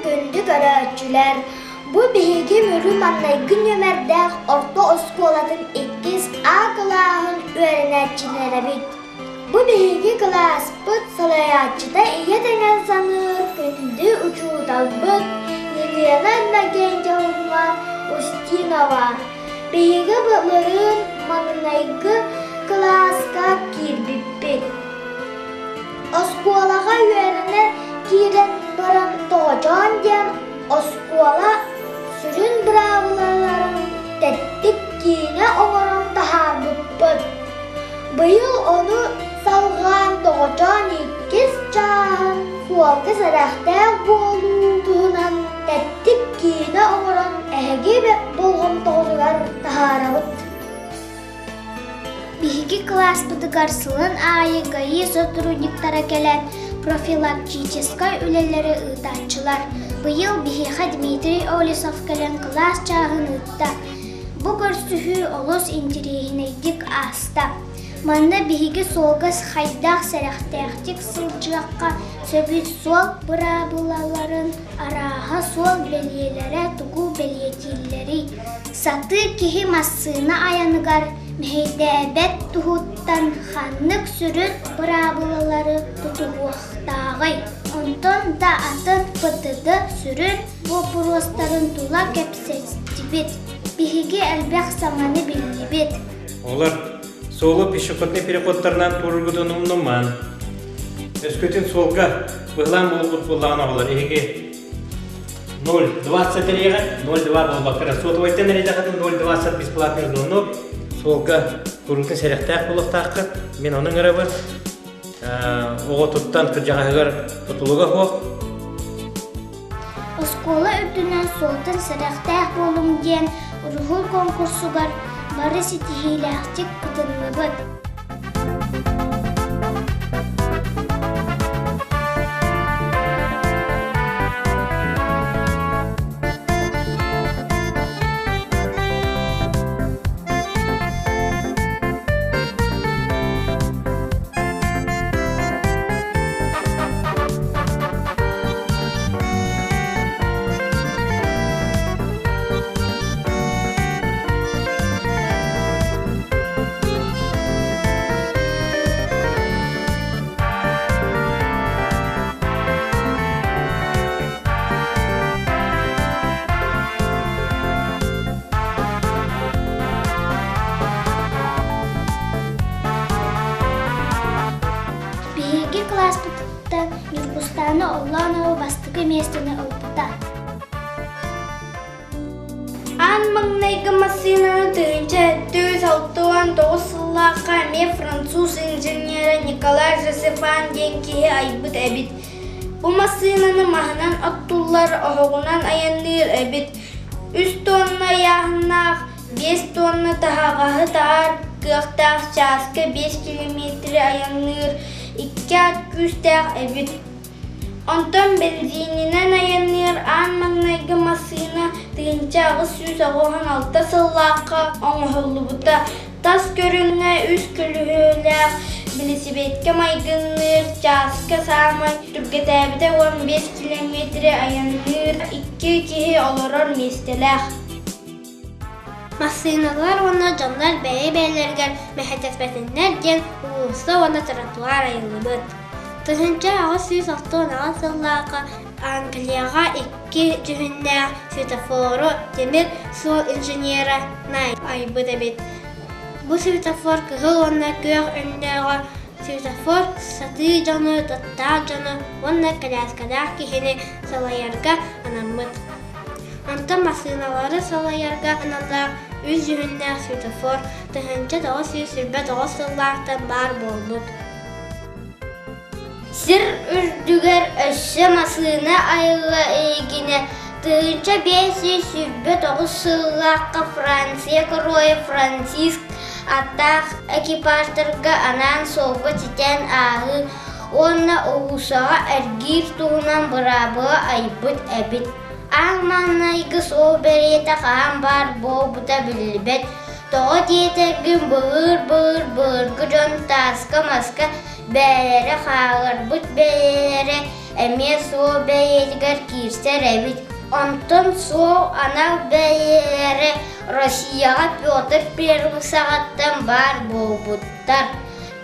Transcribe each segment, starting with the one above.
gündü görücüler. Bu bihigi mürüm anlaygın ömerdağ orta oskolatın 2 A kılağın öğrenetçilere bit. Bu bihigi kılas bıt salayatçıda iyi denen sanır gündü ucu dalbıt. Nilyalarla genç olma Ustinova. Bihigi bıtların manınaygı kılaska kirbipit. Oskolaga öğrene kiren baran doğacan diyen oskola sürün bravlaların tettik kine oğuran daha bıbbıt. Bıyıl onu salgan doğacan 2 çağın fualga sarahtar bolduğundan tettik kine oğuran ehegi ve bolğum doğrular daha rabıt. Бихиги класс быдыгарсылын айыгайы сотрудниктара келен профилактической үлелері ытачылар. Быйыл Бихиха Дмитрий Олесов келен класс чағын ытта. Бу көрсүхү олус интерегинейдик аста. Манна Бихиги солгас хайдақ сәрәхтәқтік сылжаққа сөбіт сол бұрабылаларын араға сол белиелері тугу белиетиллери. Саты кихи массына аяныгар Мехейдәбәт туһуттан ханнык сүрүт бұрабылалары тутуғуақтағай. Онтон да атын пытыды сүрүт вопростарын тула кепсестибет. Бихиги әлбәқ саманы білгебет. Олар солы пешеходный переходтарынан тургудун умнуман. Өскөтін солға бұғлан болғыт болғана олар. Еге 0,20 дәрегі 0,2 болбақыра. Сотовайтен әрейдақатын 0,20 бесплатный зону. Солға көрілген сәріқтәқ болықтақы, мен оның әрі оғы тұттан күржағағығар тұтылуға хоқ. Оскола өттінен солтын сәріқтәқ болым ден ұрғыл конкурсуғар бары сетихиләқтік күтінлі бұд. Бихиги класс бытыттан Юрбустаны Олланова бастығы местені ұлпыта. Ан маңнайғы массинаны түйінче 1969 сыллаққа ме француз инженері Николай Жозефан денкеге айбыт әбіт. Бұл массинаны мағынан оттулар оғығынан аянныр әбіт. 3 тонна яғынақ, 5 тонна тағағы тағар, қықтақ часқы 5 километрі аянныр. 200 тәқ әбіт. Онтон бензинінен аянныр ан маңнайғы массина тыынчағы 196 сыллаққа оңғылы бұта. Тас көріңе 3 күлігіләқ білісібетке майгынныр, часқа самай түргет әбіде 15 километрі аянныр, 2 кеге олырыр местеләқ. Массиналар оны жанлар бәй-бәйлергер мәхәтәспәтінлер ден ұлысы оны тротуар айылыбыт. Тұхынча ағы 196 сыллақы Англияға 2 жүхіннәқ светофору темір сол инженері най айбыт әбет. Бұл светофор кығыл оны көк өндәға светофор саты жаны, таттақ жаны, оны кәләскадақ кехені салайарға анамыт. Анта массиналары салайарға аналақ үз жүхіннәқ светофор тұхынча 929 сыллақтан бар болбыт. Сир үрдүгер өссө массына айылы егіне тұхынча 529 сыллаққа Франция Корой Франциск аттақ экипаждарға анан солғы титен ағы онна оғусаға әргир туғынан бұрабыға айбыт әбіт. Аңманайғы сол береті қаған бар бол бұта білібет. Тоғы детегін бұғыр жон тасқа масқа бәлері қағыр бұт бәлері Эме соо бәйелгер кирсер эбит. Онтон соо ана бәйелері Россияға Петр Первый сағаттан бар болбуттар.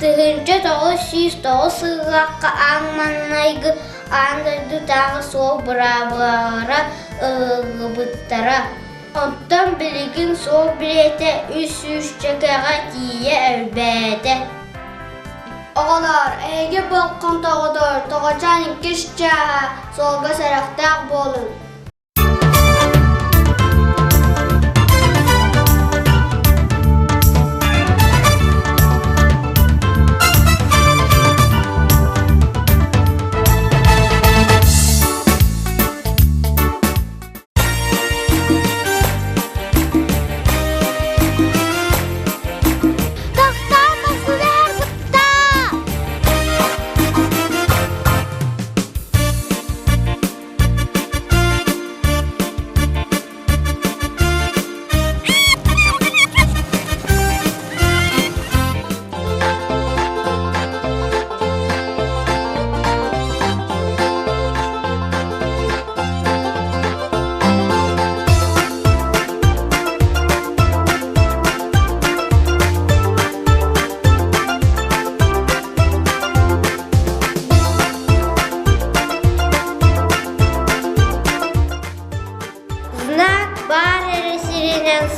Тыгынча 909 сыллаққа аңманнайгы андырды тағы соо бұрабыра ылғыбыттара. Онтан білігін соо білеті үс чекеға тие әлбәді. Oğlar, ege balkon tağıdır, tağacan ikişçe, solga sərəxtəq bolun.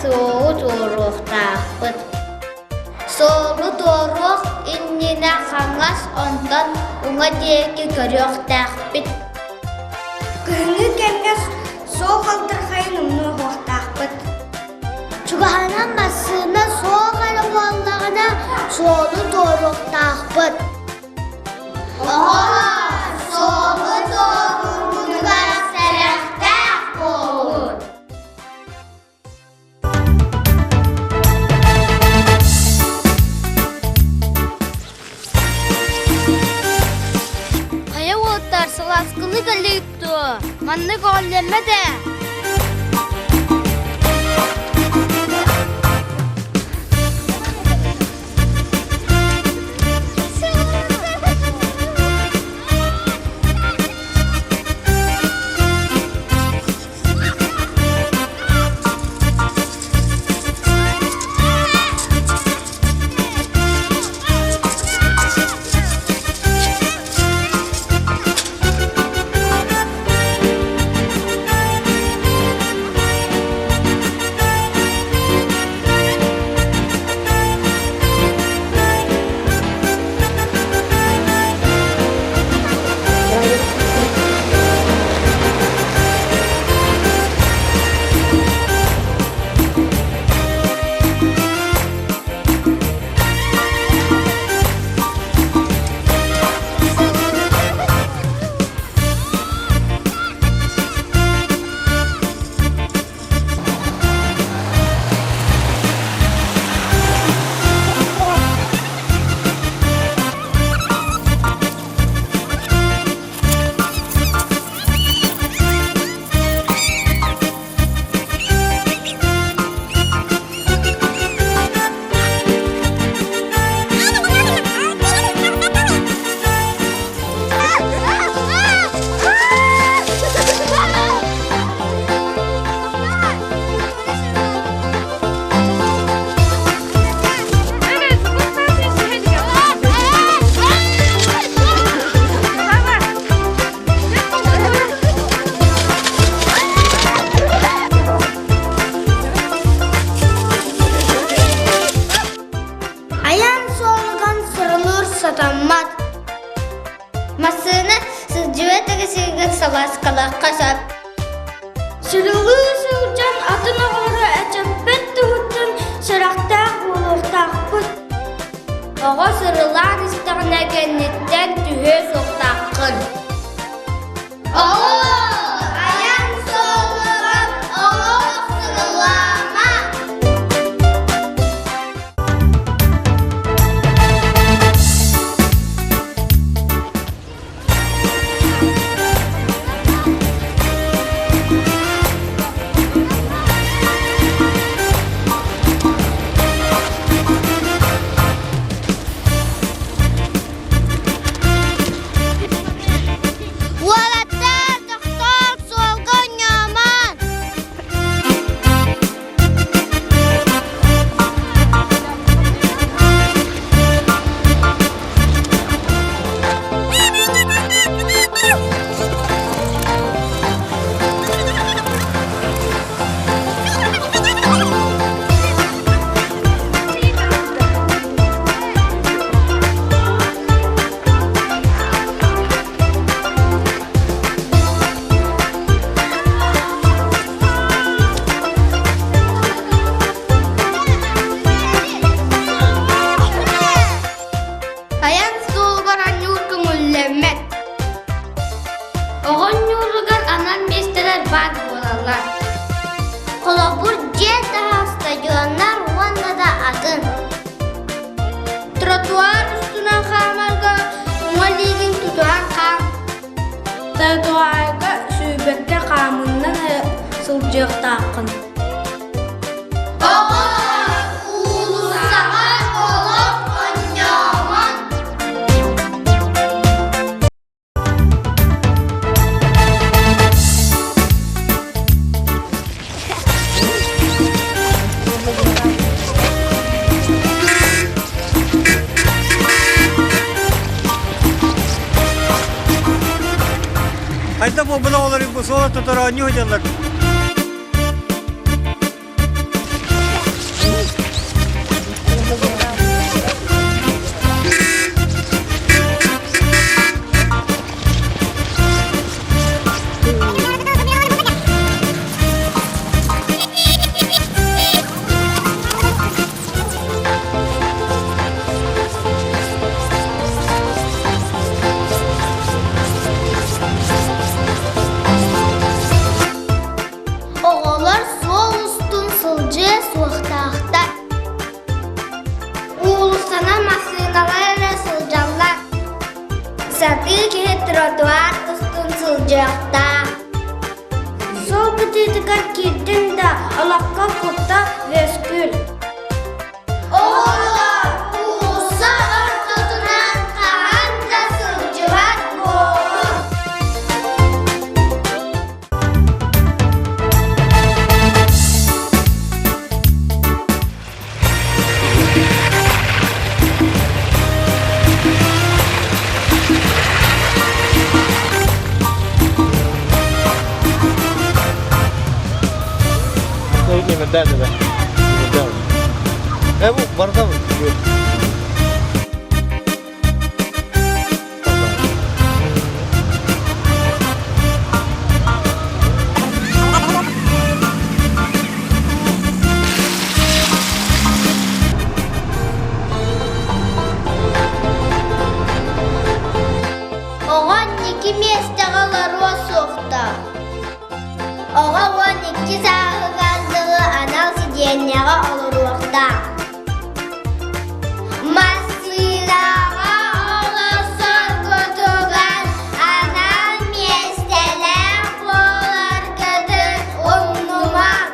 Soğuk doğruq tağpıt. Soğuk doğruq innine xanğas ondan ona deyeki görüq tağpıt. Kırıngı kengəs, soğuk qaldır xaynımını hoq tağpıt. Çugahanan masına soğuk araballığına soğulu doğruq tağpıt. Soğuk doğruğuna sərəx tağ olur. Саласкыны галейтту, манны голлеме де. Satanmat. Masını sıcıva tagısıgı salaskala kasap. Sırılı sılcan atına oru əçəbbət tuhutun sıraqtaq olur taqpıt. Oğa sırılar istağına gennetten tühe soqtaqın. Ayan soğuğun oğuk sırılama. бар болалар. Колобур жет стадионнар уанна да атын. Тротуар үстүнөн хамарга уңалигин тутуан хам. Тротуарга сүйбекке камыннан сылжыктакын. Айта бу бula олар бу сола тутара не хоҗалар. Оғалар сол үстін сылжы суықтақта. Улысына машиналар сылжалар. Саты ке тротуар үстін сылжақта. Сол күтетігер кирден да алаққа құтта вескүл. Оғалар улыса ортотынан қаған да сылжылар болыр. Не медаль да. Медаль. Bu barda mı? Yok. Оған 2 месте қаларуа соқта. Оға 12 сағы газдығы анал сиденияға олыруақта. Масынаға олысыр көтіған анал местелер болар көтін ұңныман.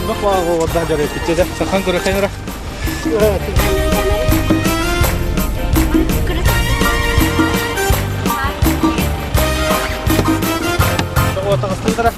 Bak var o orada jarı pitçede. Sakın göre kenara. O takasın tara.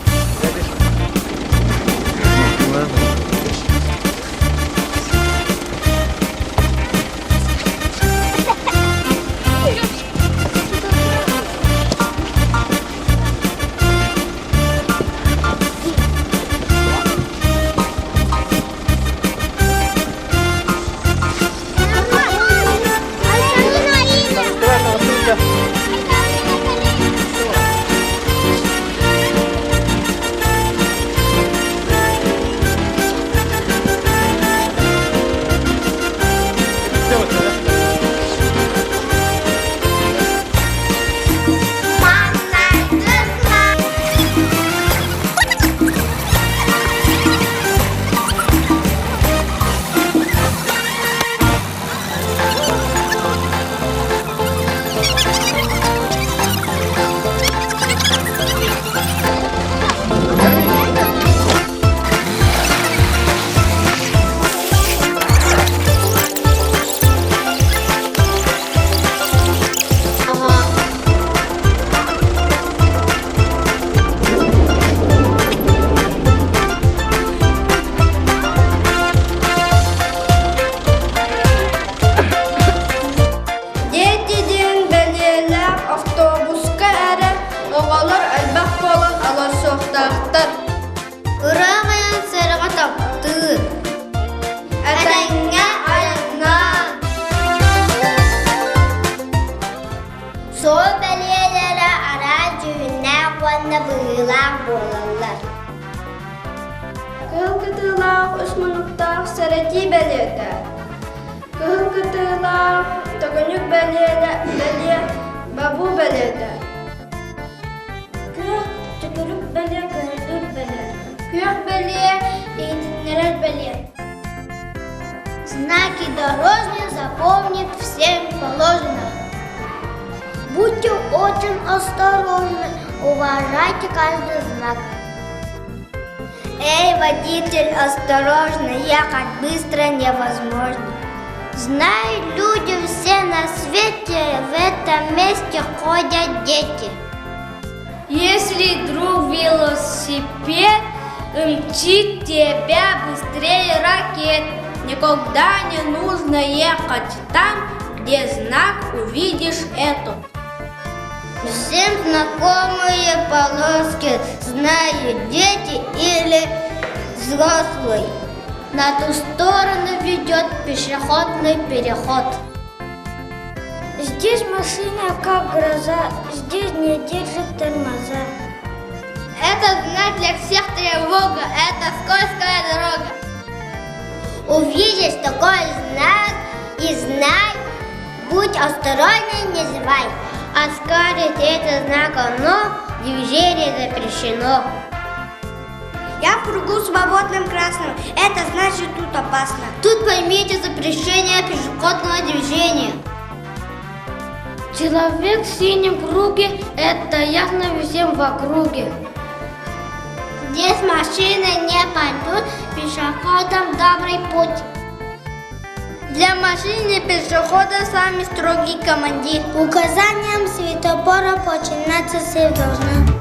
тахтар. Ырағын сырға тапты. Әтәңе аяңнан. Сол бәлелері ара жүгіне қуанна бұйылақ болалар. Кыл кытылақ үш мұнықтақ сәрәти бәлеті. Кыл кытылақ түгінік бәле бабу бәлеті. Кыл түгірік бәле көлдік бәле. Күйік бәле, едінлерер бәле. Знаки дорожные запомнить всем положено. Будьте очень осторожны, уважайте каждый знак. Эй, водитель, осторожно, ехать быстро невозможно. Знают люди все на свете, в этом месте ходят дети. Если друг велосипед мчит тебя быстрее ракет, никогда не нужно ехать там, где знак увидишь эту. Всем знакомые полоски знают дети или взрослый. На ту сторону ведет пешеходный переход. Здесь машина как гроза, здесь не держит тормоза. Это знак для всех тревога, это скользкая дорога. Увидишь такой знак и знай, будь осторожен, не зевай. Оскарить этот знак, но движение запрещено. Я в кругу свободным красным, это значит тут опасно. Тут поймите запрещение пешеходного движения. Человек в синем круге, это ясно всем в округе. Здесь машины не пойдут, пешеходам добрый путь. Для машин и пешехода самый строгий командир. Указанием светофора починаться все должно.